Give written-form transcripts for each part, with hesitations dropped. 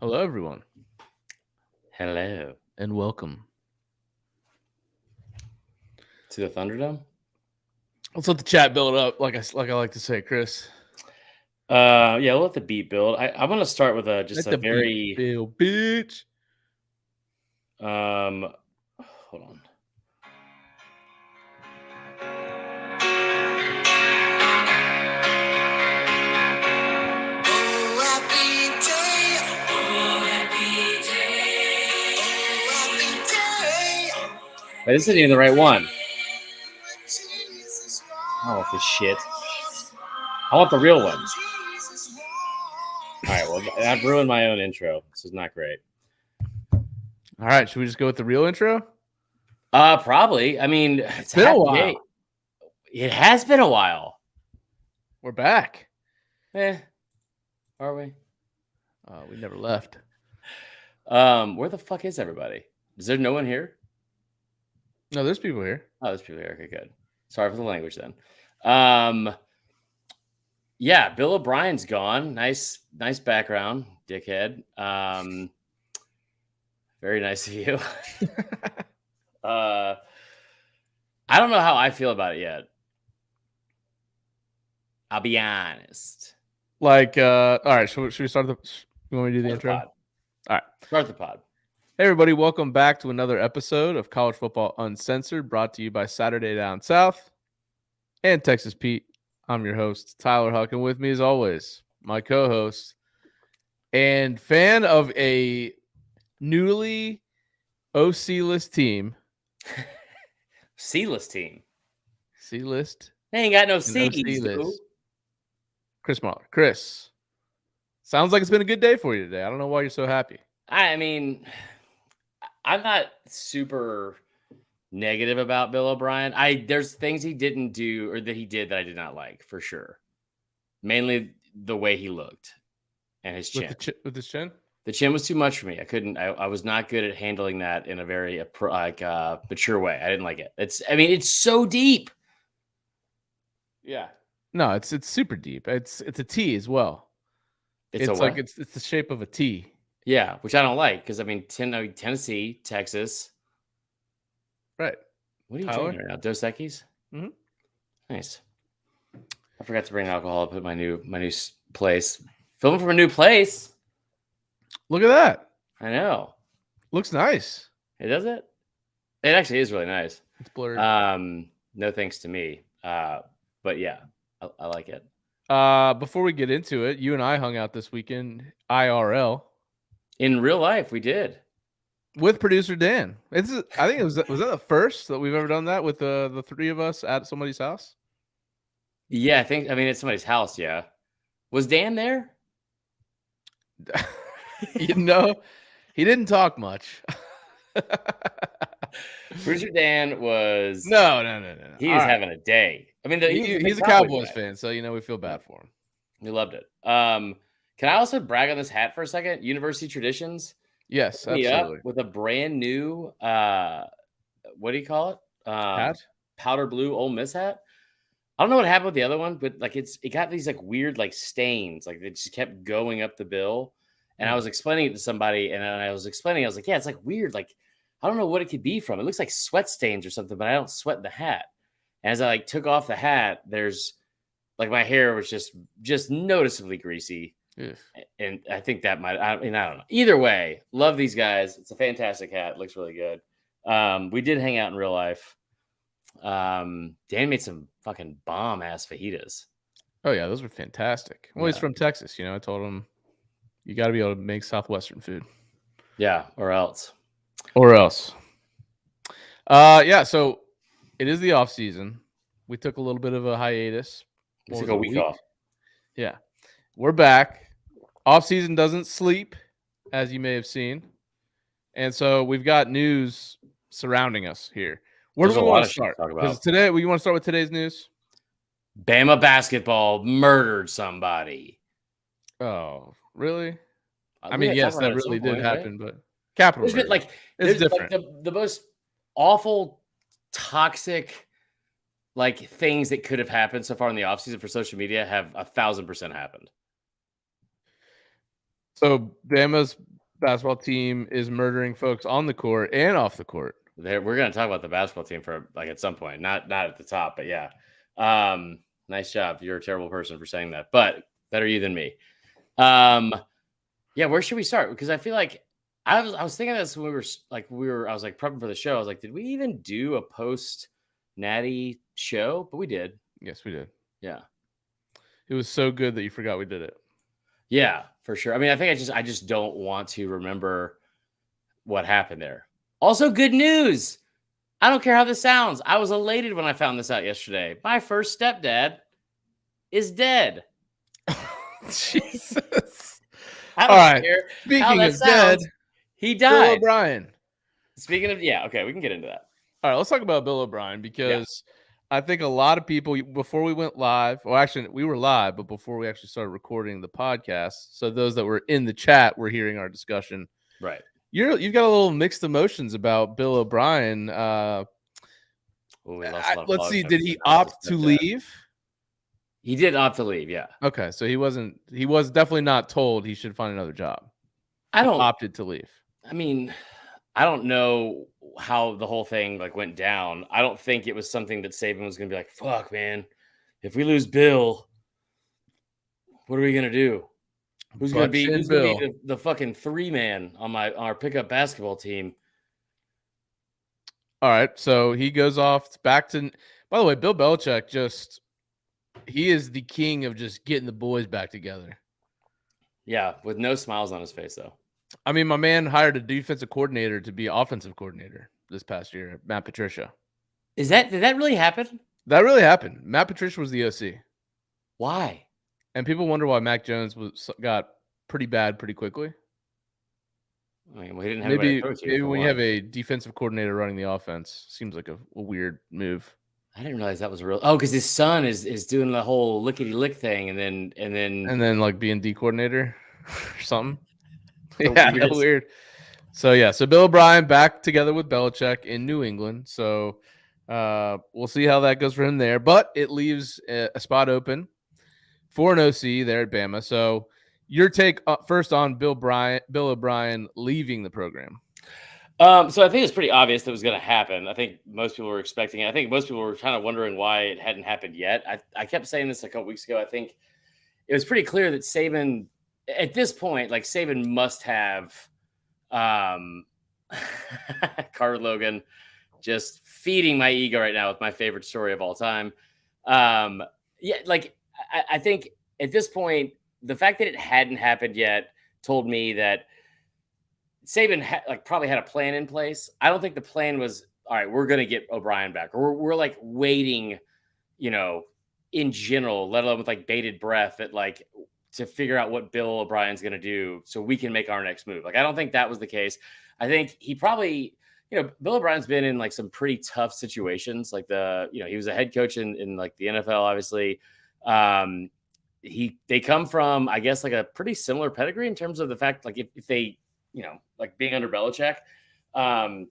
Hello, everyone, Hello and welcome. to the Thunderdome. Let's let the chat build up, like I like to say, Chris. Yeah, we'll let the beat build. I'm gonna start with just Let a the beat very build, bitch. hold on. Wait, this isn't even the right one. Oh, this shit. I want the real one. All right, well, I've ruined my own intro. This is not great. All right, should we just go with the real intro? Probably. I mean, it's Been a happy while. day. It has been a while. We're back. Are we? We never left. Where the fuck is everybody? Is there no one here? No, there's people here. Oh, there's people here. Okay, good. Sorry for the language then. Yeah, Bill O'Brien's gone. Nice background, dickhead. Very nice of you. I don't know how I feel about it yet. I'll be honest. Like, all right, should we start the? You want me to do the intro? Pod. All right, Start the pod. Hey, everybody, welcome back to another episode of College Football Uncensored, brought to you by Saturday Down South and Texas Pete. I'm your host, Tyler Huck, and with me, as always, my co-host and fan of a newly OC list team. C-list team. C-list? They ain't got no OC C's, list. Chris Marler. Chris, sounds like it's been a good day for you today. I don't know why you're so happy. I mean, I'm not super negative about Bill O'Brien. There's things he didn't do or that he did that I did not like, for sure. Mainly the way he looked and his chin. With his chin? The chin was too much for me. I was not good at handling that in a very mature way. I didn't like it. It's so deep. Yeah. No, it's super deep. It's a T as well. It's like it's the shape of a T. Yeah, which I don't like because Tennessee, Texas. Right. What are you drinking right now? Dos Equis? Mm-hmm. Nice. I forgot to bring alcohol up at my new place. Filming from a new place. Look at that. I know. Looks nice. It does it? It actually is really nice. It's blurred. No thanks to me. But yeah, I like it. Before we get into it, you and I hung out this weekend IRL. In real life, we did. With producer Dan. I think it was that the first that we've ever done that with the three of us at somebody's house? Yeah, it's somebody's house, yeah. Was Dan there? He didn't talk much. Producer Dan was No. He was having a day. I mean, he's a Cowboys fan, so we feel bad for him. We loved it. Can I also brag on this hat for a second? University Traditions. Yes, absolutely. With a brand new what do you call it? Hat? Powder blue Ole Miss hat. I don't know what happened with the other one, but it got these weird stains. They just kept going up the bill. And I was explaining it to somebody, and I was like, yeah, it's weird. I don't know what it could be from. It looks like sweat stains or something, but I don't sweat the hat. And as I took off the hat, there's my hair was just noticeably greasy. Yes. And I think that I don't know. Either way, love these guys. It's a fantastic hat. It looks really good. We did hang out in real life. Dan made some fucking bomb ass fajitas. Oh yeah, those were fantastic. Well, he's from Texas, I told him you got to be able to make Southwestern food. Yeah, or else. Yeah, so it is the off season. We took a little bit of a hiatus. We took a week off. Yeah. We're back. Off season doesn't sleep, as you may have seen. And so we've got news surrounding us here. Where do we want to start? Because today, you want to start with today's news? Bama basketball murdered somebody. Oh, really? I mean, yes, that really did happen, but capital murder. It's different. The most awful, toxic, things that could have happened so far in the offseason for social media have 1,000% happened. So Bama's basketball team is murdering folks on the court and off the court. We're going to talk about the basketball team for like at some point, not at the top, but yeah. Nice job. You're a terrible person for saying that, but better you than me. Yeah, where should we start? Because I feel like I was thinking this when I was like prepping for the show. I was like, did we even do a post Natty show? But we did. Yes, we did. Yeah. It was so good that you forgot we did it. Yeah, for sure. I mean, I think I just don't want to remember what happened there. Also, good news. I don't care how this sounds. I was elated when I found this out yesterday. My first stepdad is dead. Jesus. I don't care Speaking how that of sounds. dead, He Bill died. O'Brien. Speaking of, yeah, okay, we can get into that. All right, let's talk about Bill O'Brien because I think a lot of people, before we went live, well, actually, we were live, but before we actually started recording the podcast, so those that were in the chat were hearing our discussion. Right. You've got a little mixed emotions about Bill O'Brien. Let's see, did he opt to leave? He did opt to leave, yeah. Okay, so he was definitely not told he should find another job. He opted to leave. I mean, I don't know how the whole thing like went down. I don't think it was something that Saban was going to be like, fuck, man, if we lose Bill, what are we going to do? Who's going to be the fucking 3-man on our pickup basketball team? All right, so he goes off back to. By the way, Bill Belichick he is the king of just getting the boys back together. Yeah, with no smiles on his face though. I mean, my man hired a defensive coordinator to be offensive coordinator this past year, Matt Patricia. Did that really happen? That really happened. Matt Patricia was the OC. Why? And people wonder why Mac Jones got pretty bad pretty quickly. I mean, we didn't have maybe when you have a defensive coordinator running the offense, seems like a weird move. I didn't realize that was real. Oh, because his son is doing the whole lickety lick thing, and then like being D coordinator or something. Yeah, that's weird. So Bill O'Brien back together with Belichick in New England. So we'll see how that goes for him there. But it leaves a spot open for an OC there at Bama. So your take first on Bill O'Brien leaving the program. So I think it's pretty obvious that it was going to happen. I think most people were expecting it. I think most people were kind of wondering why it hadn't happened yet. I kept saying this a couple weeks ago. I think it was pretty clear that Saban, at this point, like Saban must have Carter Logan just feeding my ego right now with my favorite story of all time. I think at this point, the fact that it hadn't happened yet told me that Saban probably had a plan in place. I don't think the plan was, all right, we're going to get O'Brien back. Or we're like waiting, in general, let alone with like bated breath to figure out what Bill O'Brien's going to do so we can make our next move. Like, I don't think that was the case. I think he probably, Bill O'Brien's been in like some pretty tough situations. Like he was a head coach in like the NFL, obviously. They come from, I guess, like a pretty similar pedigree in terms of the fact, like if they, like being under Belichick, and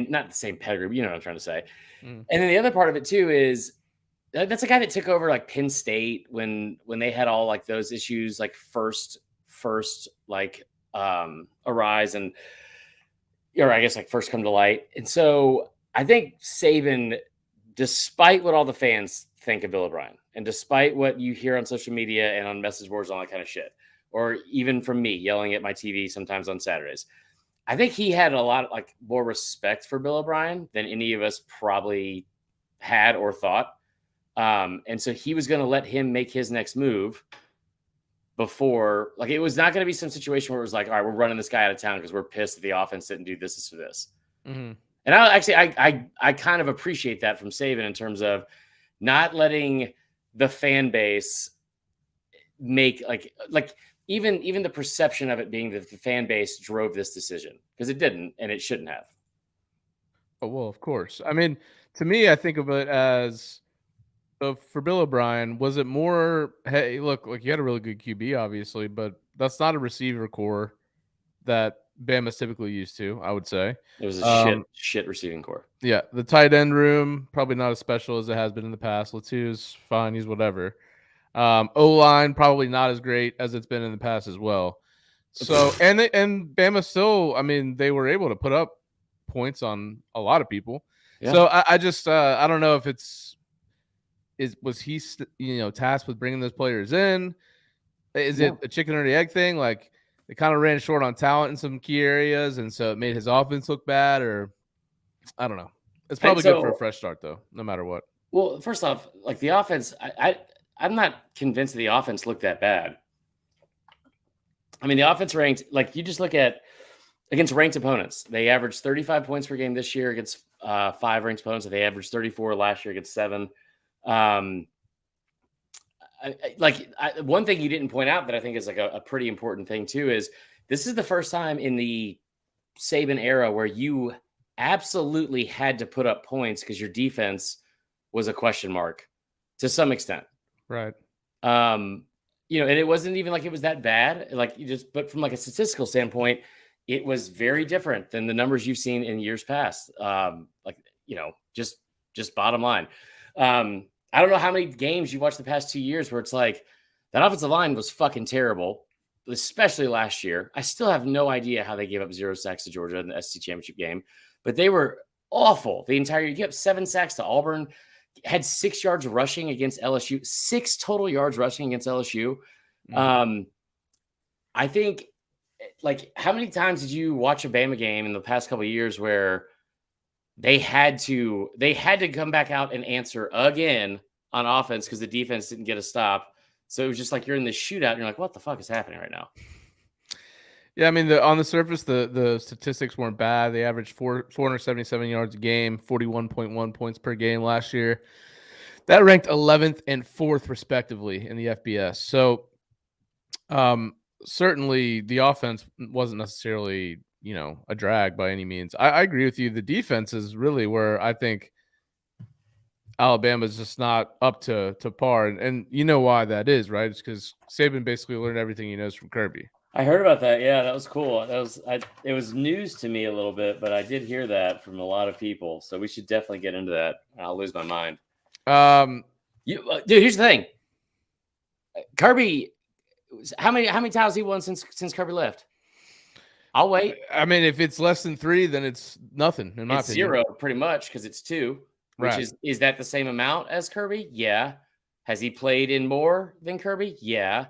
not the same pedigree, but you know what I'm trying to say. And then the other part of it too is that's a guy that took over like Penn State when they had all like those issues, like first arise or I guess like first come to light. And so I think Saban, despite what all the fans think of Bill O'Brien, and despite what you hear on social media and on message boards and all that kind of shit, or even from me yelling at my TV sometimes on Saturdays, I think he had a lot of like more respect for Bill O'Brien than any of us probably had or thought. And so he was going to let him make his next move before, like, it was not going to be some situation where it was like, all right, we're running this guy out of town because we're pissed that the offense didn't do this for this. Mm-hmm. And I kind of appreciate that from Saban in terms of not letting the fan base make like even the perception of it being that the fan base drove this decision, because it didn't, and it shouldn't have. Oh, well, of course. I mean, to me, I think of it as, so for Bill O'Brien, was it more, hey, look, like you had a really good QB, obviously, but that's not a receiver core that Bama's typically used to, I would say. It was a shit receiving core. Yeah, the tight end room, probably not as special as it has been in the past. Latu's fine, he's whatever. O-line, probably not as great as it's been in the past as well. So and Bama still, I mean, they were able to put up points on a lot of people. Yeah. So I just I don't know if was he tasked with bringing those players in? Is it a chicken or the egg thing? Like they kind of ran short on talent in some key areas, and so it made his offense look bad, or I don't know. It's probably good for a fresh start though, no matter what. Well, first off, like the offense, I'm not convinced that the offense looked that bad. I mean, the offense ranked, like you just look at against ranked opponents. They averaged 35 points per game this year against 5 ranked opponents. They averaged 34 last year against 7. One thing you didn't point out that I think is like a pretty important thing too is this is the first time in the Saban era where you absolutely had to put up points because your defense was a question mark to some extent. Right. And it wasn't even like it was that bad. But from like a statistical standpoint, it was very different than the numbers you've seen in years past. Just bottom line. I don't know how many games you watched the past 2 years where it's like that offensive line was fucking terrible, especially last year. I still have no idea how they gave up 0 sacks to Georgia in the SEC championship game, but they were awful the entire year. You gave up 7 sacks to Auburn, had 6 yards rushing against LSU, 6 total yards rushing against LSU. Mm-hmm. I think, like, how many times did you watch a Bama game in the past couple of years where they had to come back out and answer again on offense because the defense didn't get a stop? So it was just like you're in this shootout and you're like, what the fuck is happening right now? Yeah, I mean, on the surface, the statistics weren't bad. They averaged 477 yards a game, 41.1 points per game last year. That ranked 11th and 4th respectively in the FBS. So certainly the offense wasn't necessarily, a drag by any means. I agree with you. The defense is really where I think Alabama's just not up to par. And you know why that is, right? It's because Saban basically learned everything he knows from Kirby. I heard about that. Yeah, that was cool. It was news to me a little bit, but I did hear that from a lot of people. So we should definitely get into that. I'll lose my mind. Dude, here's the thing. Kirby, how many titles he won since Kirby left? I'll wait. I mean, if it's less than 3, then it's nothing. In my opinion. 0 pretty much because it's 2. Which right. Is that the same amount as Kirby? Yeah. Has he played in more than Kirby? Yeah.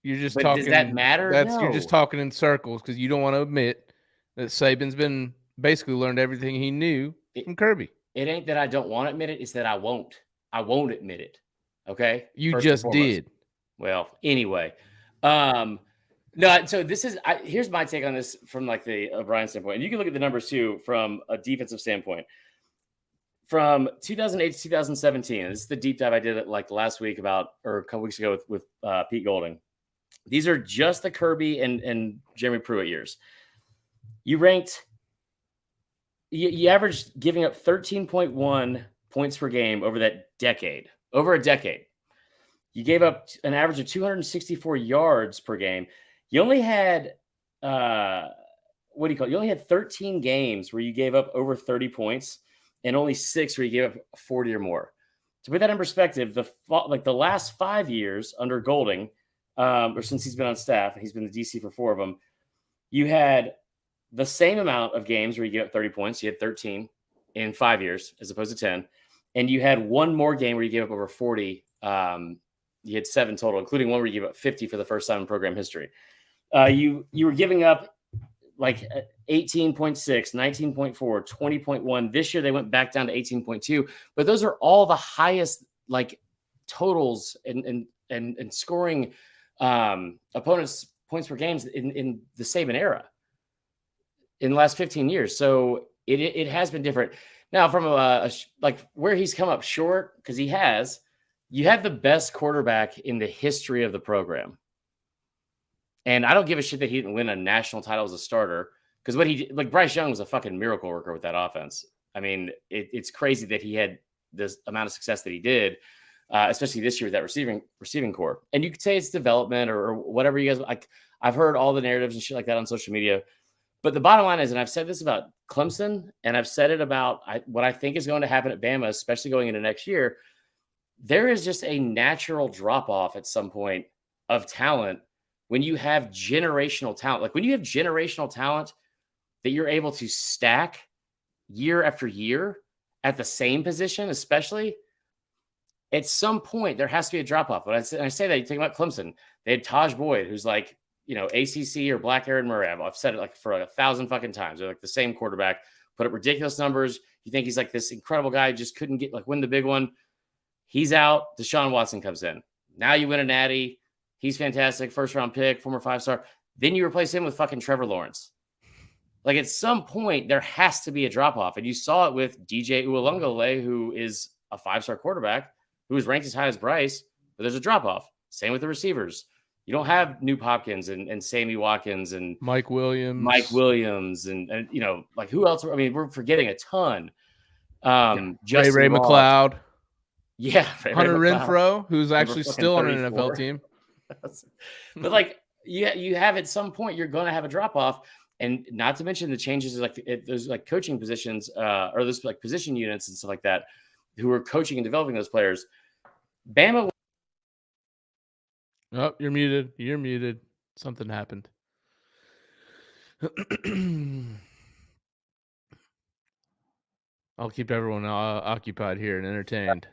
You're just talking. Does that matter? No. You're just talking in circles because you don't want to admit that Saban's been basically learned everything he knew from Kirby. It ain't that I don't want to admit it; it's that I won't. I won't admit it. Okay. You just did. Well, anyway, no. So this is here's my take on this from like the O'Brien standpoint, and you can look at the numbers too from a defensive standpoint. From 2008 to 2017, this is the deep dive I did like last week or a couple weeks ago with Pete Golding. These are just the Kirby and Jeremy Pruitt years. You averaged giving up 13.1 points per game over a decade. You gave up an average of 264 yards per game. You only had, You only had 13 games where you gave up over 30 points and only 6 where you gave up 40 or more. To put that in perspective, the last 5 years under Golding, or since he's been on staff, and he's been the DC for 4 of them, you had the same amount of games where you get up 30 points. You had 13 in 5 years as opposed to 10. And you had 1 more game where you gave up over 40. You had 7 total, including one where you gave up 50 for the first time in program history. You were giving up like 18.6, 19.4, 20.1. This year they went back down to 18.2. But those are all the highest like totals and scoring opponents' points per games in the Saban era in the last 15 years. So it has been different. Now, from like where he's come up short, because you have the best quarterback in the history of the program. And I don't give a shit that he didn't win a national title as a starter, because what he did, like Bryce Young was a fucking miracle worker with that offense. I mean, it's crazy that he had this amount of success that he did. Especially this year with that receiving core. And you could say it's development or whatever you guys like. I've heard all the narratives and shit like that on social media. But the bottom line is, and I've said this about Clemson, and I've said it about what I think is going to happen at Bama, especially going into next year, there is just a natural drop-off at some point of talent when you have generational talent, like when you have generational talent that you're able to stack year after year at the same position, especially at some point, there has to be a drop off. But I say that, you think about Clemson, they had Taj Boyd, who's like, ACC or Black Aaron Murray. I've said it like for like 1,000 fucking times. They're like the same quarterback, put up ridiculous numbers. You think he's like this incredible guy, just couldn't win the big one. He's out. Deshaun Watson comes in. Now you win a natty. He's fantastic. First round pick, former 5-star. Then you replace him with fucking Trevor Lawrence. Like at some point, there has to be a drop off. And you saw it with DJ Uiagalelei, who is a 5-star quarterback who was ranked as high as Bryce, but there's a drop off. Same with the receivers. You don't have Nuke Hopkins and Sammy Watkins and Mike Williams and like who else? I mean, we're forgetting a ton. Ray McLeod. Yeah. Hunter Renfrow, who's actually still on an NFL team. But like you have at some point, you're going to have a drop off. And not to mention the changes, there's like coaching positions or there's like position units and stuff like that who are coaching and developing those players. Bama. Oh, you're muted. You're muted. Something happened. I'll keep everyone occupied here and entertained.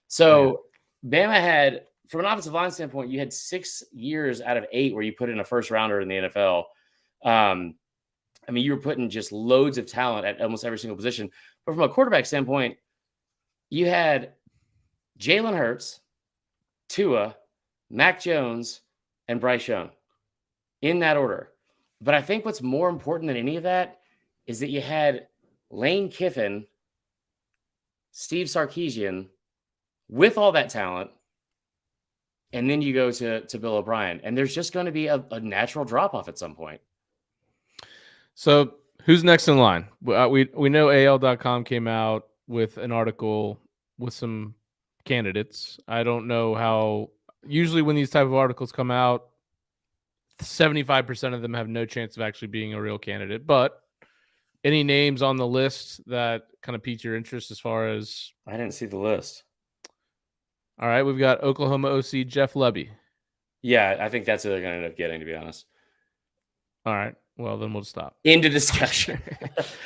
So Bama had, from an offensive line standpoint, you had 6 years out of 8 where you put in a first rounder in the NFL. I mean, you were putting just loads of talent at almost every single position. But from a quarterback standpoint, you had Jalen Hurts, Tua, Mac Jones, and Bryce Young in that order. But I think what's more important than any of that is that you had Lane Kiffin, Steve Sarkisian with all that talent. And then you go to Bill O'Brien. And there's just going to be a natural drop-off at some point. So who's next in line? We know AL.com came out with an article with some candidates. I don't know how. Usually when these type of articles come out, 75% of them have no chance of actually being a real candidate. But any names on the list that kind of piqued your interest as far as? I didn't see the list. All right, we've got Oklahoma OC Jeff Lebby. Yeah, I think that's who they're going to end up getting, to be honest. All right. Well, then we'll stop. Into discussion.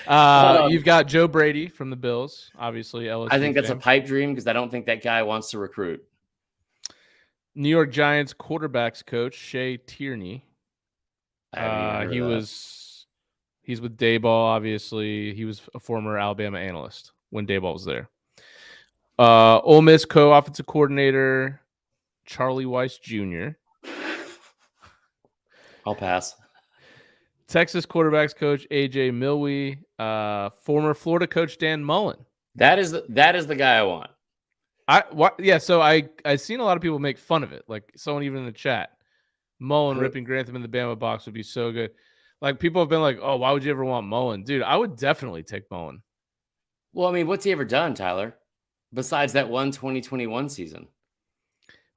You've got Joe Brady from the Bills, obviously. LSU I think that's a pipe dream because I don't think that guy wants to recruit. New York Giants quarterbacks coach Shea Tierney. He's with Dayball, obviously. He was a former Alabama analyst when Dayball was there. Ole Miss co-offensive coordinator Charlie Weiss Jr. I'll pass. Texas quarterbacks coach AJ Milwee, former Florida coach Dan Mullen. That is the guy I want. So I seen a lot of people make fun of it. Like someone even in the chat, Mullen ripping Grantham in the Bama box would be so good. Like people have been like, "Oh, why would you ever want Mullen?" Dude, I would definitely take Mullen. Well, I mean, what's he ever done, Tyler? Besides that 2021 season.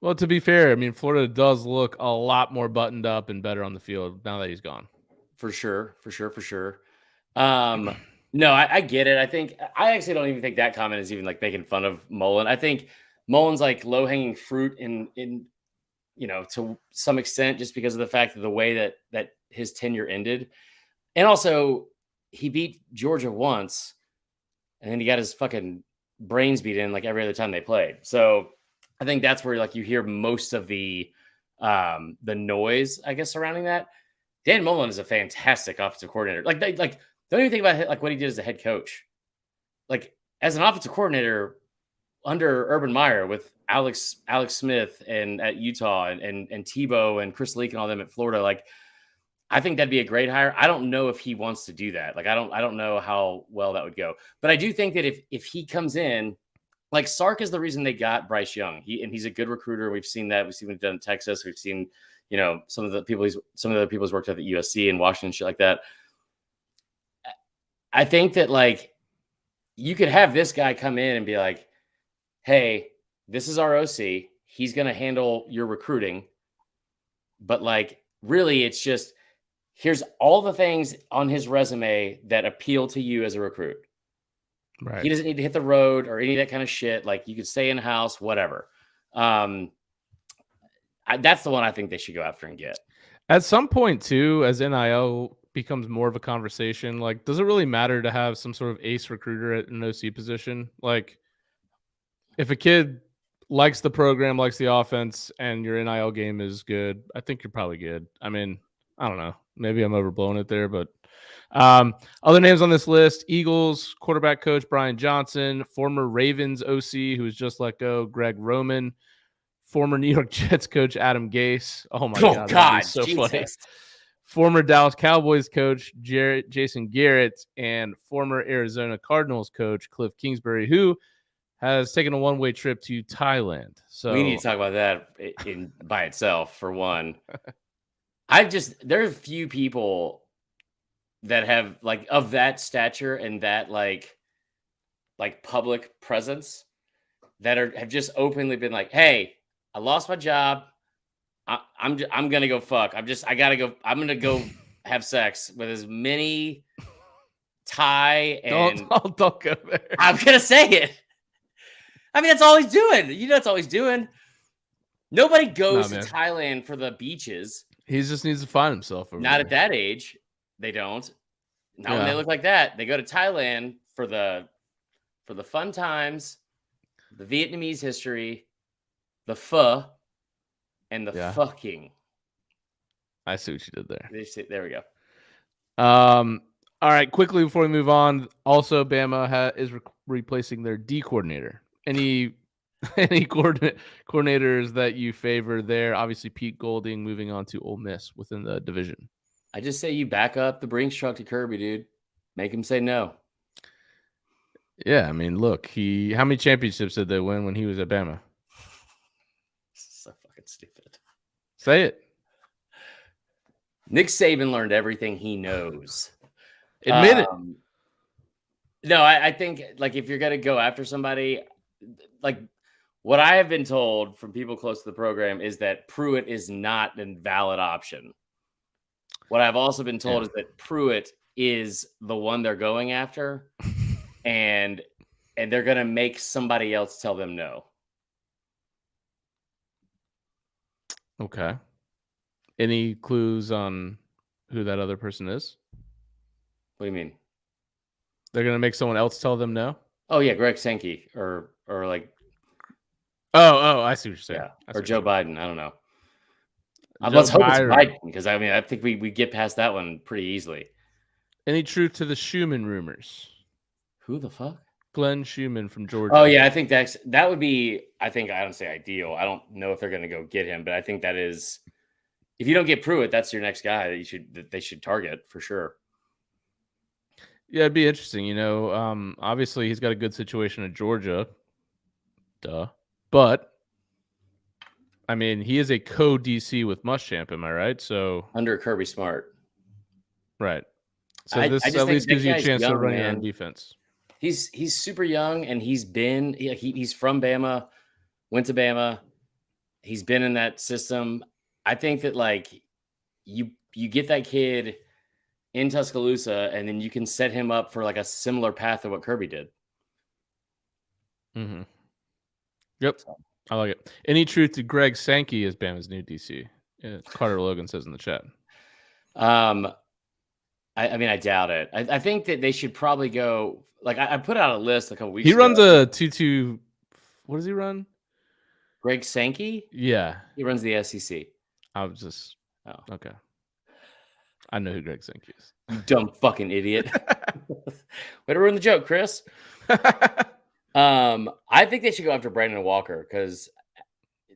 Well, to be fair, I mean, Florida does look a lot more buttoned up and better on the field now that he's gone. For sure. No, I get it. I actually don't even think that comment is even like making fun of Mullen. I think Mullen's like low hanging fruit in to some extent, just because of the fact of the way that his tenure ended. And also he beat Georgia once and then he got his fucking brains beat in like every other time they played. So I think that's where like you hear most of the noise, I guess, surrounding that. Dan Mullen is a fantastic offensive coordinator. Like don't even think about like what he did as a head coach. Like as an offensive coordinator under Urban Meyer with Alex Smith and at Utah and Tebow and Chris Leak and all them at Florida, like I think that'd be a great hire. I don't know if he wants to do that. Like I don't know how well that would go. But I do think that if he comes in, like Sark is the reason they got Bryce Young. He's a good recruiter. We've seen that. We've seen what he's done in Texas. We've seen some of the people he's worked at USC and Washington, shit like that. I think that like you could have this guy come in and be like, hey, this is our OC. He's going to handle your recruiting. But like, really, it's just, here's all the things on his resume that appeal to you as a recruit. Right. He doesn't need to hit the road or any of that kind of shit. Like you could stay in house, whatever. That's the one I think they should go after and get. At some point, too, as NIL becomes more of a conversation, like, does it really matter to have some sort of ace recruiter at an OC position? Like, if a kid likes the program, likes the offense, and your NIL game is good, I think you're probably good. I mean, I don't know. Maybe I'm overblowing it there, but other names on this list: Eagles quarterback coach Brian Johnson, former Ravens OC who was just let go, Greg Roman, former New York Jets coach Adam Gase. Oh my Oh God, that'd be God, so funny. Jesus. Former Dallas Cowboys coach Jason Garrett, and former Arizona Cardinals coach Cliff Kingsbury, who has taken a one-way trip to Thailand. So We need to talk about that in by itself for one. There are few people that have like of that stature and that like public presence that have just openly been like, "Hey, I lost my job. I'm gonna go fuck. I gotta go. I'm gonna go have sex with as many Thai and don't go there. I'm gonna say it. I mean, that's all he's doing. You know, that's all he's doing. Nobody goes to Thailand for the beaches. He just needs to find himself. Not at that age. They don't. Not when they look like that. They go to Thailand for the fun times, the Vietnamese history, the pho, and the fucking. I see what you did there. There we go. All right, quickly before we move on, also Bama is replacing their D coordinator. Any coordinators that you favor there? Obviously, Pete Golding moving on to Ole Miss within the division. I just say you back up the Brinks truck to Kirby, dude. Make him say no. Yeah, I mean, look, how many championships did they win when he was at Bama? So fucking stupid. Say it. Nick Saban learned everything he knows. Admit it. No, I think like if you're gonna go after somebody, like what I have been told from people close to the program is that Pruitt is not a valid option. What I've also been told is that Pruitt is the one they're going after, and they're gonna make somebody else tell them no. Okay. Any clues on who that other person is? What do you mean? They're gonna make someone else tell them no? Oh yeah, Greg Sankey or like. Oh, I see what you're saying. Yeah, or Joe Biden. I don't know. Let's hope it's Biden because I mean I think we get past that one pretty easily. Any truth to the Schumann rumors? Who the fuck? Glenn Schumann from Georgia. Oh yeah, I think that would be. I think I don't say ideal. I don't know if they're going to go get him, but I think that is. If you don't get Pruitt, that's your next guy that they should target for sure. Yeah, it'd be interesting. You know, obviously he's got a good situation at Georgia. Duh. But I mean, he is a co-DC with Muschamp, am I right? So under Kirby Smart. Right. So this at least gives you a chance to run your own defense. He's super young and he's from Bama, went to Bama. He's been in that system. I think that like you get that kid in Tuscaloosa and then you can set him up for like a similar path to what Kirby did. Mm-hmm. Yep. So. I like it. Any truth to Greg Sankey as Bama's new DC? Yeah, Carter Logan says in the chat. I mean, I doubt it. I think that they should probably go. Like I put out a list a couple weeks ago. He runs a 2-2. What does he run? Greg Sankey? Yeah. He runs the SEC. I was just okay. I know who Greg Sankey is. You dumb fucking idiot. Way to ruin the joke, Chris. I think they should go after Brandon Walker because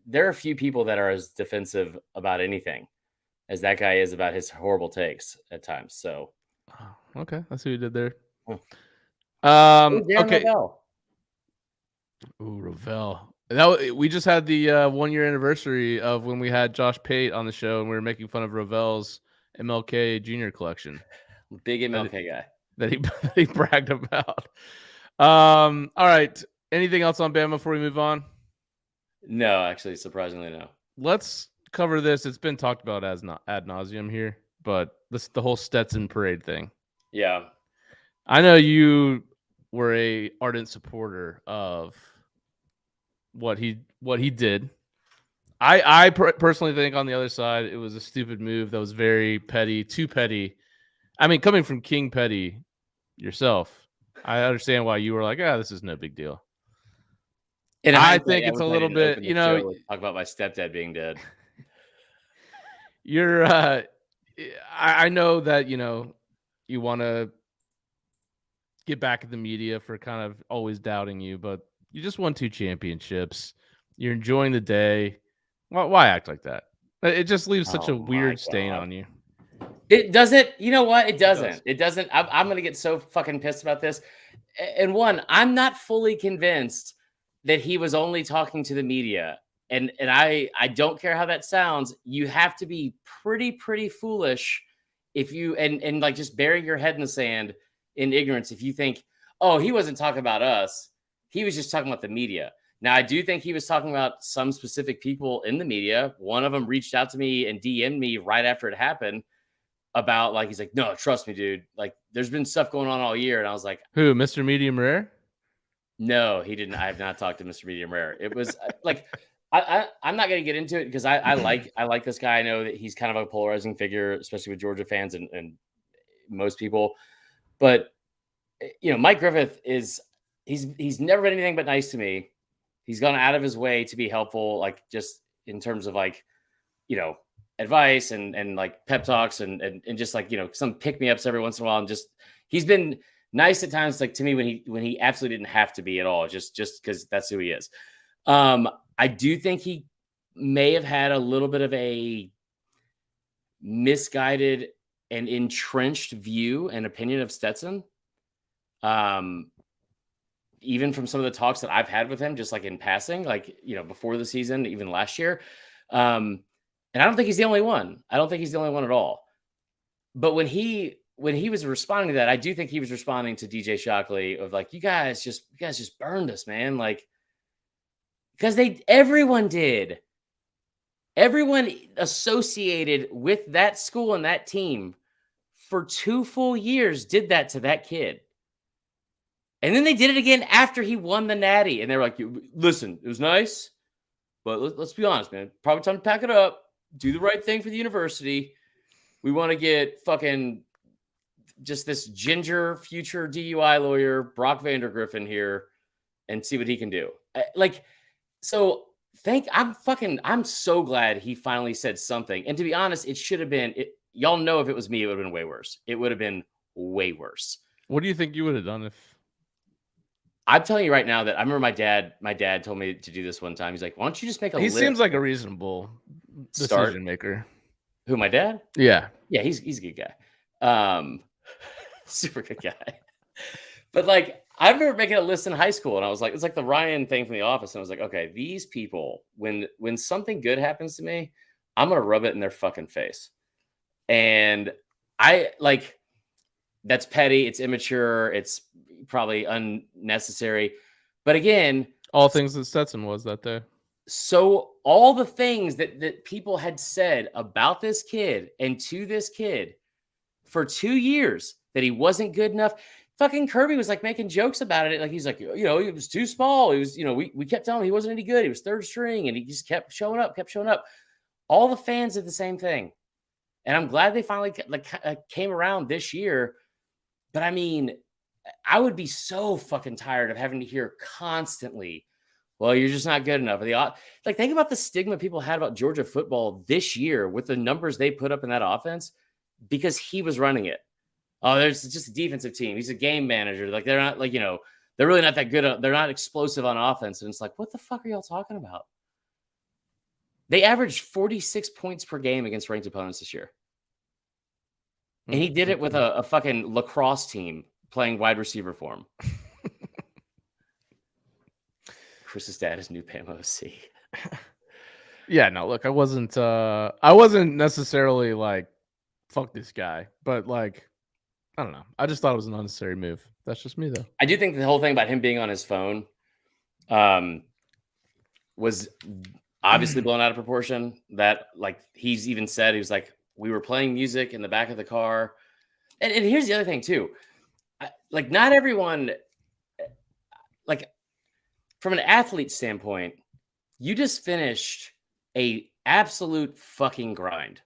there are a few people that are as defensive about anything as that guy is about his horrible takes at times. So, okay, that's who you did there. Okay. Ooh, Ravel. We just had the 1-year anniversary of when we had Josh Pate on the show, and we were making fun of Ravel's MLK Junior collection. Big MLK guy that he bragged about. All right. Anything else on Bama before we move on? No, actually, surprisingly, no. Let's cover this. It's been talked about as ad nauseum here, but the whole Stetson parade thing. Yeah, I know you were a ardent supporter of what he did. I personally think on the other side, it was a stupid move that was very petty, too petty. I mean, coming from King Petty yourself, I understand why you were like, this is no big deal. In I hindsight, think I it's a wish I little didn't bit, open the show with talk about my stepdad being dead. you're, I know that, you want to get back at the media for kind of always doubting you, but you just won 2 championships. You're enjoying the day. Why act like that? It just leaves such a Oh my weird stain God. on you. It doesn't. You know what? It does. doesn't. It doesn't. I'm going to get so fucking pissed about this. And one, I'm not fully convinced that he was only talking to the media. And I don't care how that sounds. You have to be pretty foolish if you and like just bury your head in the sand in ignorance if you think, oh, he wasn't talking about us. He was just talking about the media. Now, I do think he was talking about some specific people in the media. One of them reached out to me and DM'd me right after it happened about like, he's like, no, trust me, dude. Like, there's been stuff going on all year. And I was like, Who, Mr. Medium Rare? no, he didn't. I have not talked to Mr. Medium Rare. It was like, I'm not going to get into it because I like this guy. I know that he's kind of a polarizing figure, especially with Georgia fans and most people. But Mike Griffith he's never been anything but nice to me. He's gone out of his way to be helpful, like just in terms of like, advice and like pep talks and just like, some pick me ups every once in a while. And just, he's been nice at times, like to me when he absolutely didn't have to be at all, just because that's who he is. I do think he may have had a little bit of a misguided and entrenched view and opinion of Stetson. Even from some of the talks that I've had with him, just like in passing, like, before the season, even last year. And I don't think he's the only one. I don't think he's the only one at all. But when he was responding to that, I do think he was responding to DJ Shockley of like, you guys just burned us, man. Like, because everyone did. Everyone associated with that school and that team for 2 full years did that to that kid. And then they did it again after he won the Natty. And they were like, listen, it was nice, but let's be honest, man. Probably time to pack it up, do the right thing for the university. We want to get fucking just this ginger future DUI lawyer, Brock Vandergriffen here, and see what he can do. I'm so glad he finally said something. And to be honest, it should have been, y'all know if it was me, it would have been way worse. It would have been way worse. What do you think you would have done if... I'm telling you right now that I remember my dad told me to do this one time. He's like, why don't you just make a list? He seems like a reasonable decision maker. Who, my dad? Yeah. Yeah, he's a good guy. Super good guy. But like, I remember making a list in high school and I was like, it's like the Ryan thing from The Office. And I was like, okay, these people, when something good happens to me, I'm going to rub it in their fucking face. And that's petty. It's immature. It's probably unnecessary. But again, all things that Stetson was that day. So all the things that people had said about this kid and to this kid for 2 years, that he wasn't good enough. Fucking Kirby was like making jokes about it. Like, he's like, he was too small. He was, we kept telling him he wasn't any good. He was third string and he just kept showing up. All the fans did the same thing. And I'm glad they finally came around this year. But I mean, I would be so fucking tired of having to hear constantly, well, you're just not good enough. Like, think about the stigma people had about Georgia football this year with the numbers they put up in that offense because he was running it. Oh, there's just a defensive team. He's a game manager. Like, they're not they're really not that good. They're not explosive on offense. And it's like, what the fuck are y'all talking about? They averaged 46 points per game against ranked opponents this year. And he did it with a fucking lacrosse team playing wide receiver for him. Chris's dad is new Pam OC. Yeah, no, look, I wasn't necessarily like, fuck this guy, but like, I don't know. I just thought it was an unnecessary move. That's just me, though. I do think the whole thing about him being on his phone was obviously blown out of proportion. That, like, he's even said, he was like, we were playing music in the back of the car. And here's the other thing, too. Not everyone, like, from an athlete standpoint, you just finished a absolute fucking grind.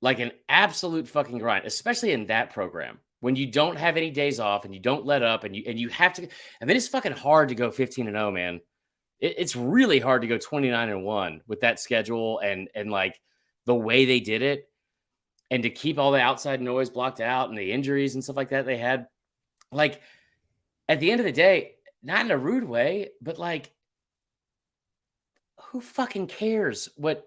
Like an absolute fucking grind, especially in that program when you don't have any days off and you don't let up and you have to. And then it's fucking hard to go 15-0, man. It's really hard to go 29-1 with that schedule and like the way they did it, and to keep all the outside noise blocked out and the injuries and stuff like that they had. Like at the end of the day, not in a rude way, but like, who fucking cares what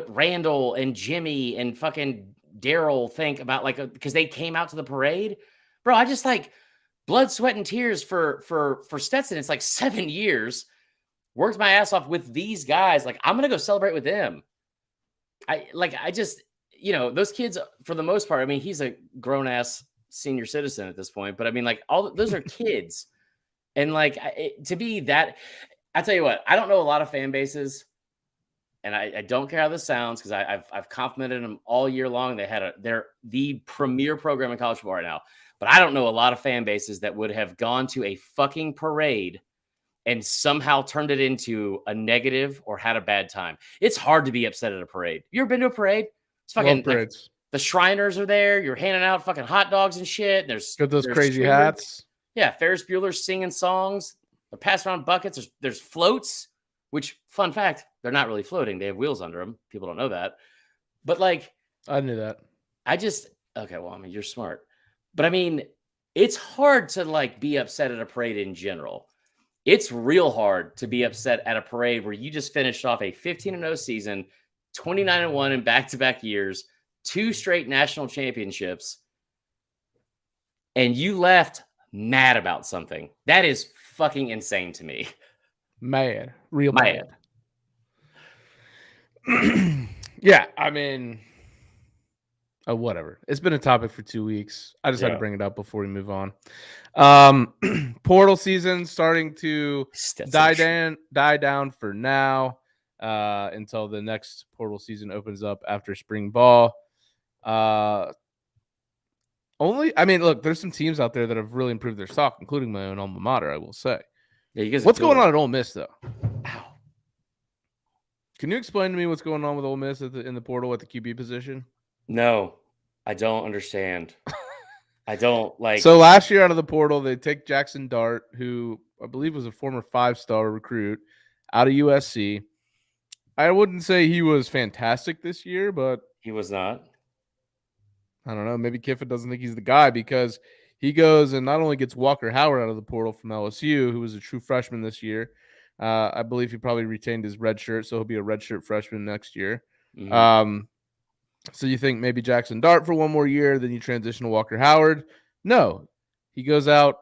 Randall and Jimmy and fucking Daryl think about, like, because they came out to the parade, bro. I just like blood, sweat, and tears for Stetson. It's like 7 years, worked my ass off with these guys. Like, I'm gonna go celebrate with them. I just, those kids for the most part. I mean, he's a grown ass senior citizen at this point, but I mean, like, all those are kids, and like to be that. I tell you what, I don't know a lot of fan bases. And I don't care how this sounds, because I've complimented them all year long. They're the premier program in college football right now. But I don't know a lot of fan bases that would have gone to a fucking parade and somehow turned it into a negative or had a bad time. It's hard to be upset at a parade. You ever been to a parade? It's fucking like, the Shriners are there. You're handing out fucking hot dogs and shit. And there's crazy streamers. hats. Yeah, Ferris Bueller's singing songs. They're passing around buckets. There's floats. Which, fun fact, they're not really floating. They have wheels under them. People don't know that. But like, I knew that. Okay, well, I mean, you're smart. But I mean, it's hard to like be upset at a parade in general. It's real hard to be upset at a parade where you just finished off a 15-0 season, 29-1 in back-to-back years, 2 straight national championships, and you left mad about something. That is fucking insane to me. Mad. Real mad. Yeah, I mean, whatever. It's been a topic for 2 weeks. I just had to bring it up before we move on. Portal season starting to die down for now, until the next portal season opens up after spring ball. I mean, look, there's some teams out there that have really improved their stock, including my own alma mater, I will say. Yeah, you guys. What's going on at Ole Miss, though? Ow. Can you explain to me what's going on with Ole Miss in the portal at the QB position? No, I don't understand. I don't like. So last year out of the portal, they take Jackson Dart, who I believe was a former 5-star recruit out of USC. I wouldn't say he was fantastic this year, but he was not. I don't know. Maybe Kiffin doesn't think he's the guy, because he goes and not only gets Walker Howard out of the portal from LSU, who was a true freshman this year. I believe he probably retained his red shirt, so he'll be a redshirt freshman next year. Mm-hmm. So you think maybe Jackson Dart for one more year, then you transition to Walker Howard? No. He goes out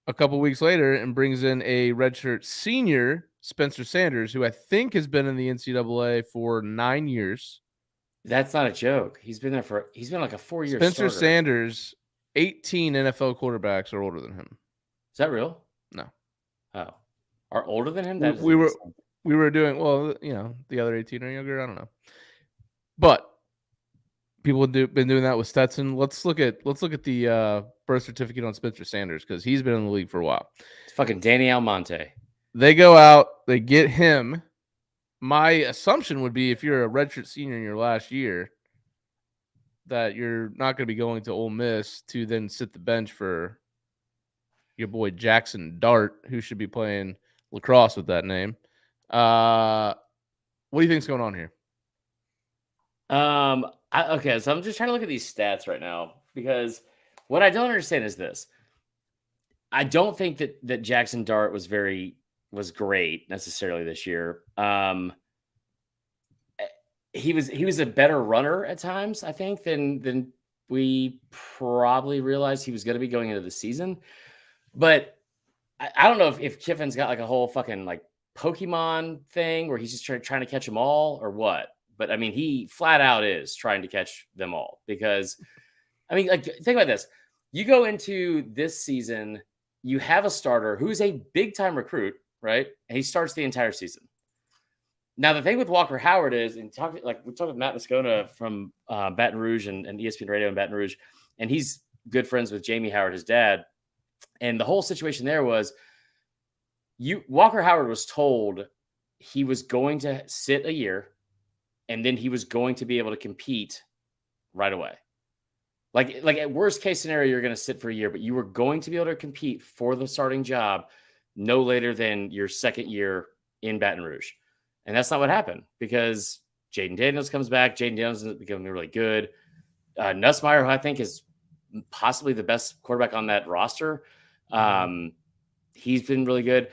a couple weeks later and brings in a redshirt senior, Spencer Sanders, who I think has been in the NCAA for 9 years. That's not a joke. He's been like a 4-year Spencer starter. Sanders, 18 NFL quarterbacks are older than him. Is that real? No. Oh. Are older than him? We were doing, well, the other 18 are younger. I don't know. But people have been doing that with Stetson. Let's look at the birth certificate on Spencer Sanders, because he's been in the league for a while. It's fucking Danny Almonte. They go out, they get him. My assumption would be, if you're a redshirt senior in your last year, that you're not going to be going to Ole Miss to then sit the bench for your boy Jackson Dart, who should be playing lacrosse with that name. What do you think's going on here? Okay, so I'm just trying to look at these stats right now, because what I don't understand is this. I don't think that Jackson Dart was great necessarily this year. He was a better runner at times, I think, than we probably realized he was going to be going into the season. But I don't know if Kiffin's got like a whole fucking like Pokemon thing where he's just trying to catch them all or what. But I mean, he flat out is trying to catch them all, because I mean, like, think about this. You go into this season, you have a starter who's a big time recruit, right? And he starts the entire season. Now, the thing with Walker Howard is, we talked with Matt Moscona from Baton Rouge and ESPN Radio in Baton Rouge, and he's good friends with Jamie Howard, his dad. And the whole situation there was, Walker Howard was told he was going to sit a year, and then he was going to be able to compete right away. Like at worst case scenario, you're going to sit for a year, but you were going to be able to compete for the starting job no later than your second year in Baton Rouge. And that's not what happened because Jaden Daniels comes back. Jaden Daniels is becoming really good. Nussmeier, who I think is possibly the best quarterback on that roster, he's been really good.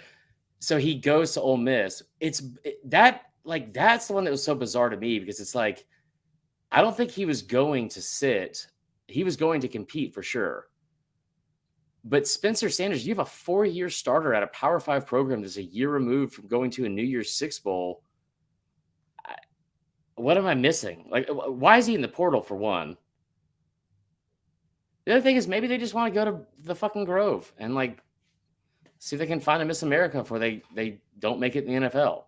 So he goes to Ole Miss. That's the one that was so bizarre to me because it's like, I don't think he was going to sit. He was going to compete for sure. But Spencer Sanders, you have a 4-year starter at a Power 5 program that's a year removed from going to a New Year's Six Bowl. What am I missing? Like, why is he in the portal for one? The other thing is maybe they just want to go to the fucking Grove and like see if they can find a Miss America before they don't make it in the NFL.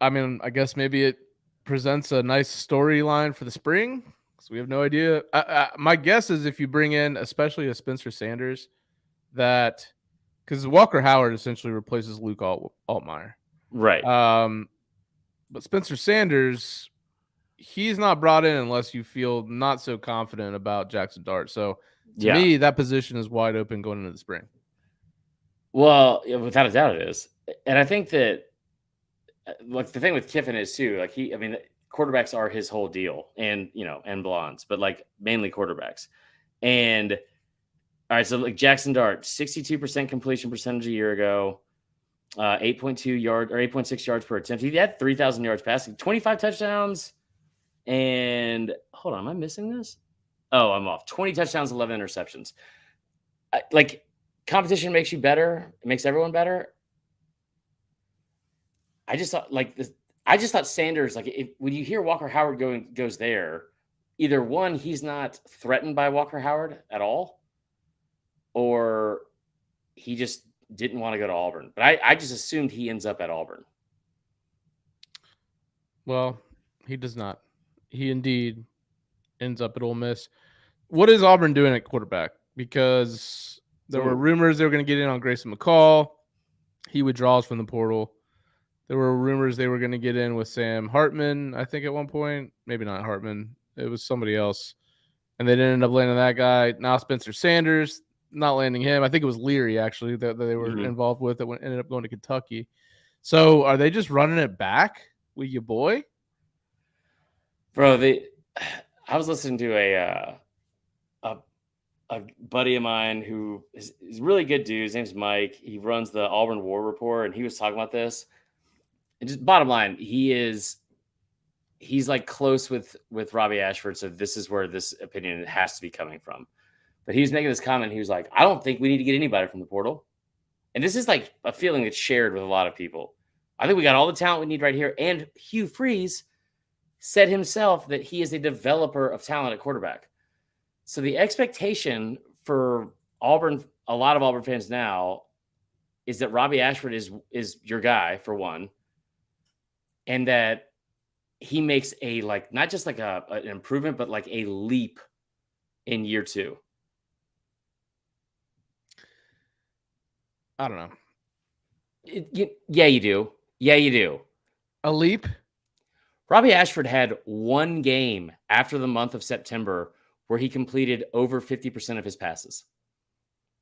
I guess maybe it presents a nice storyline for the spring. So we have no idea. My guess is if you bring in, especially a Spencer Sanders, that because Walker Howard essentially replaces Luke Altmaier, right? But Spencer Sanders, he's not brought in unless you feel not so confident about Jackson Dart. So to me, that position is wide open going into the spring. Well, without a doubt, it is, and I think that like the thing with Kiffin is too. Like quarterbacks are his whole deal, and and blondes, but like mainly quarterbacks. And all right, so like Jackson Dart, 62% completion percentage a year ago, 8.2 yards or 8.6 yards per attempt. He had 3,000 yards passing, 25 touchdowns, and hold on, am I missing this? Oh, I'm off. 20 touchdowns, 11 interceptions. Like competition makes you better. It makes everyone better. I just thought Sanders, like when you hear Walker Howard goes there, either one, he's not threatened by Walker Howard at all, or he just didn't want to go to Auburn. But I just assumed he ends up at Auburn. Well, he does not. He indeed ends up at Ole Miss. What is Auburn doing at quarterback? Because there were rumors they were going to get in on Grayson McCall. He withdraws from the portal. There were rumors they were going to get in with Sam Hartman, I think at one point. Maybe not Hartman. It was somebody else. And they didn't end up landing that guy. Now Spencer Sanders, not landing him. I think it was Leary, actually, that they were involved with that ended up going to Kentucky. So are they just running it back with your boy? Bro, I was listening to a buddy of mine who is a really good dude. His name's Mike. He runs the Auburn War Report, and he was talking about this. And just bottom line, he's like close with Robbie Ashford, so this is where this opinion has to be coming from. But he was making this comment. He was like, I don't think we need to get anybody from the portal. And this is like a feeling that's shared with a lot of people. I think we got all the talent we need right here. And Hugh Freeze said himself that he is a developer of talent at quarterback. So the expectation for Auburn, a lot of Auburn fans now, is that Robbie Ashford is your guy for one, and that he makes a not just like an improvement, but like a leap in year two. I don't know. Yeah, you do. Yeah, you do. A leap? Robbie Ashford had one game after the month of September where he completed over 50% of his passes.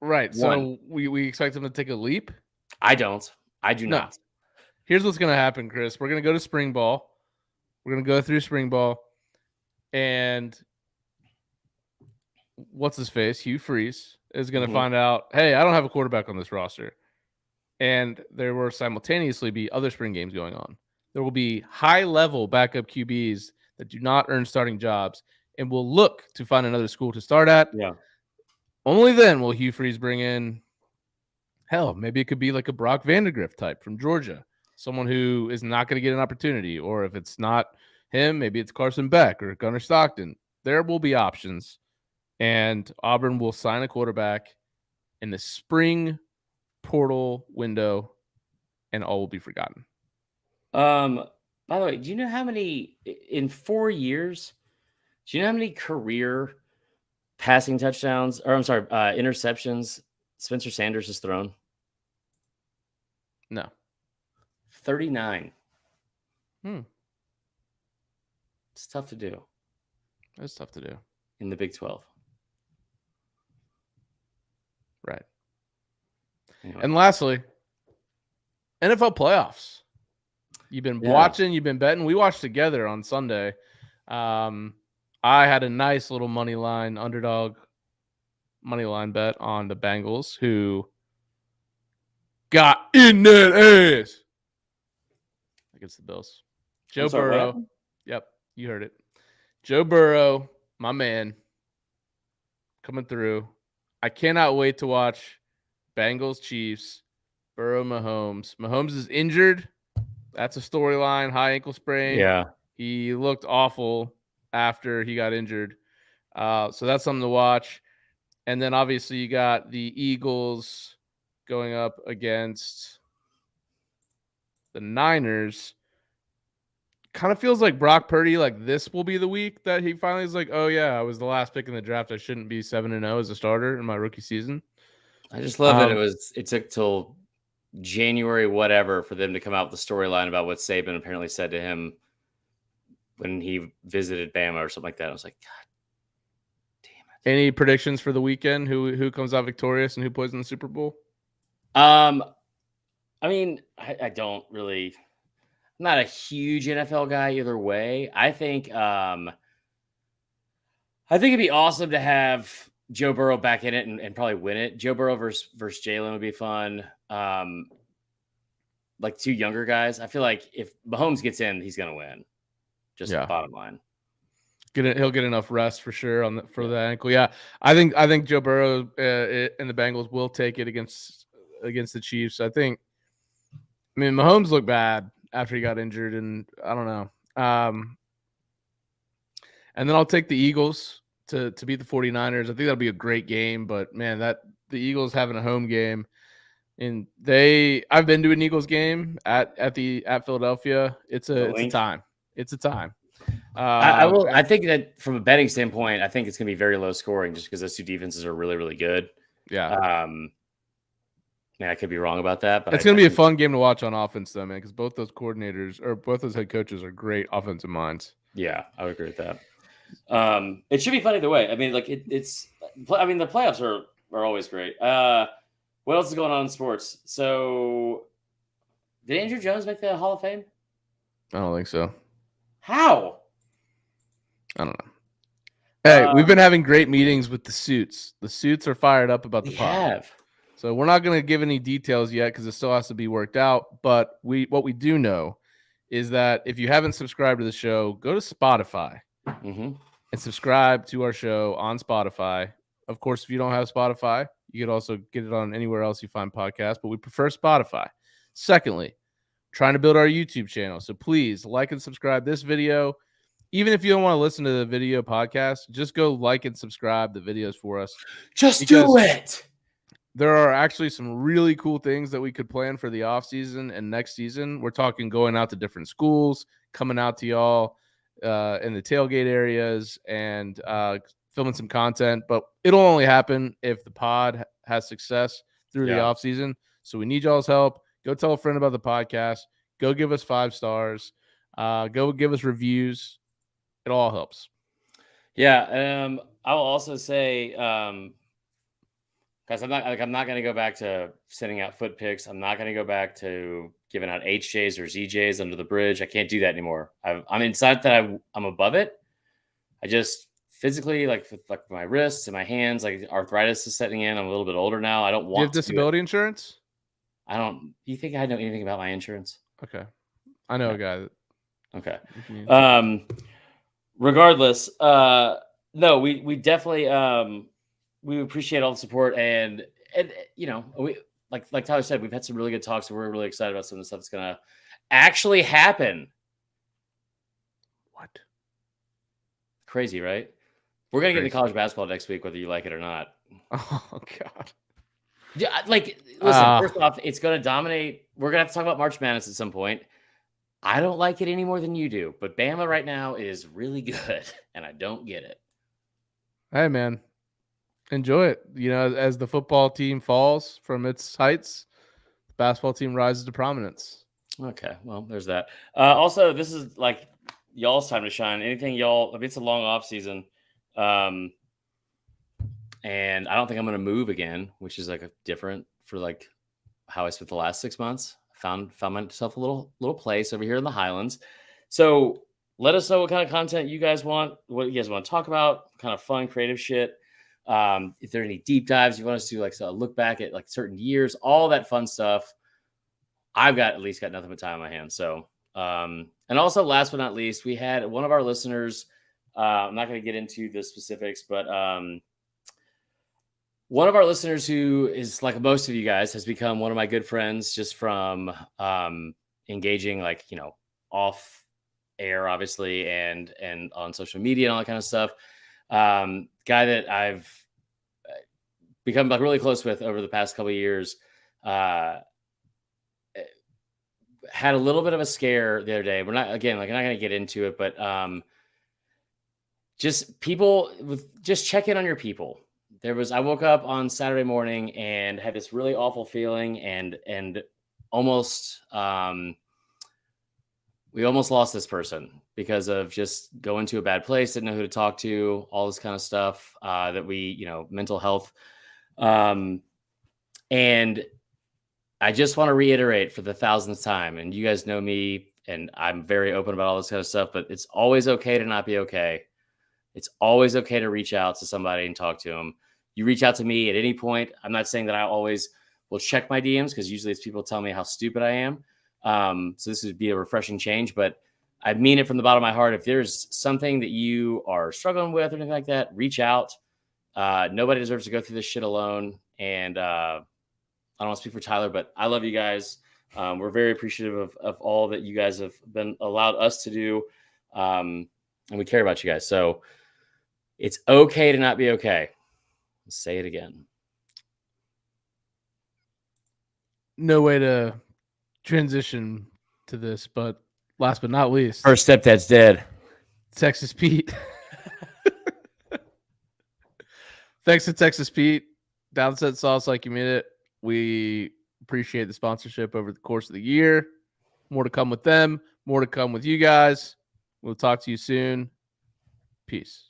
Right. One. So we expect him to take a leap? I don't. I do not. Here's what's going to happen, Chris. We're going to go to spring ball. We're going to go through spring ball. And what's his face? Hugh Freeze is going to find out, hey, I don't have a quarterback on this roster. And there will simultaneously be other spring games going on. There will be high-level backup QBs that do not earn starting jobs and will look to find another school to start at. Yeah. Only then will Hugh Freeze bring in, hell, maybe it could be like a Brock Vandegrift type from Georgia, someone who is not going to get an opportunity. Or if it's not him, maybe it's Carson Beck or Gunnar Stockton. There will be options. And Auburn will sign a quarterback in the spring portal window, and all will be forgotten. By the way, do you know how many in 4 years? Do you know how many career passing touchdowns, or I'm sorry, interceptions Spencer Sanders has thrown? No. 39. Hmm. It's tough to do That's tough to do. in the Big 12. Right. Anyway. And lastly, NFL playoffs. You've been watching, you've been betting. We watched together on Sunday. I had a nice little underdog money line bet on the Bengals, who got in that ass against the Bills. Joe Burrow. Yep, you heard it. Joe Burrow, my man, coming through. I cannot wait to watch Bengals Chiefs, Burrow Mahomes. Mahomes is injured. That's a storyline. High ankle sprain. Yeah. He looked awful after he got injured. So that's something to watch. And then obviously you got the Eagles going up against the Niners. Kind of feels like Brock Purdy, like this will be the week that he finally is like, oh yeah, I was the last pick in the draft. I shouldn't be 7-0 as a starter in my rookie season. I just love that it took till January whatever for them to come out with the storyline about what Saban apparently said to him when he visited Bama or something like that. I was like, God damn it. Any predictions for the weekend? Who comes out victorious and who plays in the Super Bowl? I mean, I don't really. I'm not a huge NFL guy either way. I think it'd be awesome to have Joe Burrow back in it and probably win it. Joe Burrow versus Jalen would be fun. Like two younger guys. I feel like if Mahomes gets in, he's gonna win. Just bottom line. He'll get enough rest for sure for the ankle. Yeah, I think Joe Burrow and the Bengals will take it against the Chiefs. I mean, Mahomes looked bad after he got injured, and I don't know. And then I'll take the Eagles to beat the 49ers. I think that'll be a great game, but man, the Eagles having a home game, and I've been to an Eagles game at Philadelphia. It's a time. It's a time. I think that from a betting standpoint, I think it's going to be very low scoring just because those two defenses are really, really good. Yeah. Man, I could be wrong about that, but it's going to be a fun game to watch on offense, though, man, because both those coordinators or both those head coaches are great offensive minds. Yeah, I would agree with that. It should be fun either way. I mean, like it's. I mean, the playoffs are always great. What else is going on in sports? So, did Andrew Jones make the Hall of Fame? I don't think so. How? I don't know. Hey, we've been having great meetings with the suits. The suits are fired up about the pod. So we're not going to give any details yet because it still has to be worked out. But what we do know is that if you haven't subscribed to the show, go to Spotify and subscribe to our show on Spotify. Of course, if you don't have Spotify, you could also get it on anywhere else you find podcasts, but we prefer Spotify. Secondly, trying to build our YouTube channel. So please like and subscribe this video. Even if you don't want to listen to the video podcast, just go like and subscribe the videos for us. Just do it. There are actually some really cool things that we could plan for the off season and next season. We're talking going out to different schools, coming out to y'all in the tailgate areas and filming some content. But it'll only happen if the pod has success through the off season. So we need y'all's help. Go tell a friend about the podcast. Go give us 5 stars. Go give us reviews. It all helps. Yeah. I will also say, guys, I'm not going to go back to sending out foot pics. I'm not going to go back to giving out HJs or ZJs under the bridge. I can't do that anymore. I'm inside that I'm above it. I just physically, like my wrists and my hands, like arthritis is setting in. I'm a little bit older now. I don't want. Do you have disability insurance? I don't. Do you think I know anything about my insurance? Okay, I know a guy. Okay. Regardless, no, we definitely we appreciate all the support and you know, we like Tyler said, we've had some really good talks, and we're really excited about some of the stuff that's gonna actually happen. What? Crazy, right? We're gonna get into college basketball next week, whether you like it or not. Oh God. Yeah, like listen, first off, it's gonna dominate. We're gonna have to talk about March Madness at some point. I don't like it any more than you do, but Bama right now is really good, and I don't get it. Hey, man. Enjoy it. You know, as the football team falls from its heights, the basketball team rises to prominence. Okay, well, there's that. Also, this is like y'all's time to shine. Anything y'all? I mean, it's a long off season, and I don't think I'm gonna move again, which is like a different for like how I spent the last 6 months. Found myself a little place over here in the Highlands. So let us know what kind of content you guys want, what you guys want to talk about, kind of fun, creative shit. If there are any deep dives you want us to like look back at like certain years, all that fun stuff. I've got at least got nothing but time on my hands. So, and also last but not least, we had one of our listeners. I'm not going to get into the specifics, but one of our listeners who is like most of you guys has become one of my good friends just from engaging, like, off air, obviously, and on social media and all that kind of stuff. Guy that I've become like really close with over the past couple of years. Had a little bit of a scare the other day. We're not going to get into it, but just check in on your people. I woke up on Saturday morning and had this really awful feeling and almost, we almost lost this person because of just going to a bad place, didn't know who to talk to, all this kind of stuff, that we, mental health. And I just want to reiterate for the 1,000th time, and you guys know me, and I'm very open about all this kind of stuff, but it's always okay to not be okay. It's always okay to reach out to somebody and talk to them. You reach out to me at any point. I'm not saying that I always will check my DMs because usually it's people tell me how stupid I am. So this would be a refreshing change, but I mean it from the bottom of my heart. If there's something that you are struggling with or anything like that, reach out. Nobody deserves to go through this shit alone. And I don't want to speak for Tyler, but I love you guys. We're very appreciative of all that you guys have been allowed us to do. And we care about you guys. So it's okay to not be okay. Let's say it again. No way to transition to this, but last but not least, First stepdad's dead. Texas Pete. Thanks to Texas Pete. Downset sauce like you mean it. We appreciate the sponsorship over the course of the year. More to come with them. More to come with you guys. We'll talk to you soon. Peace.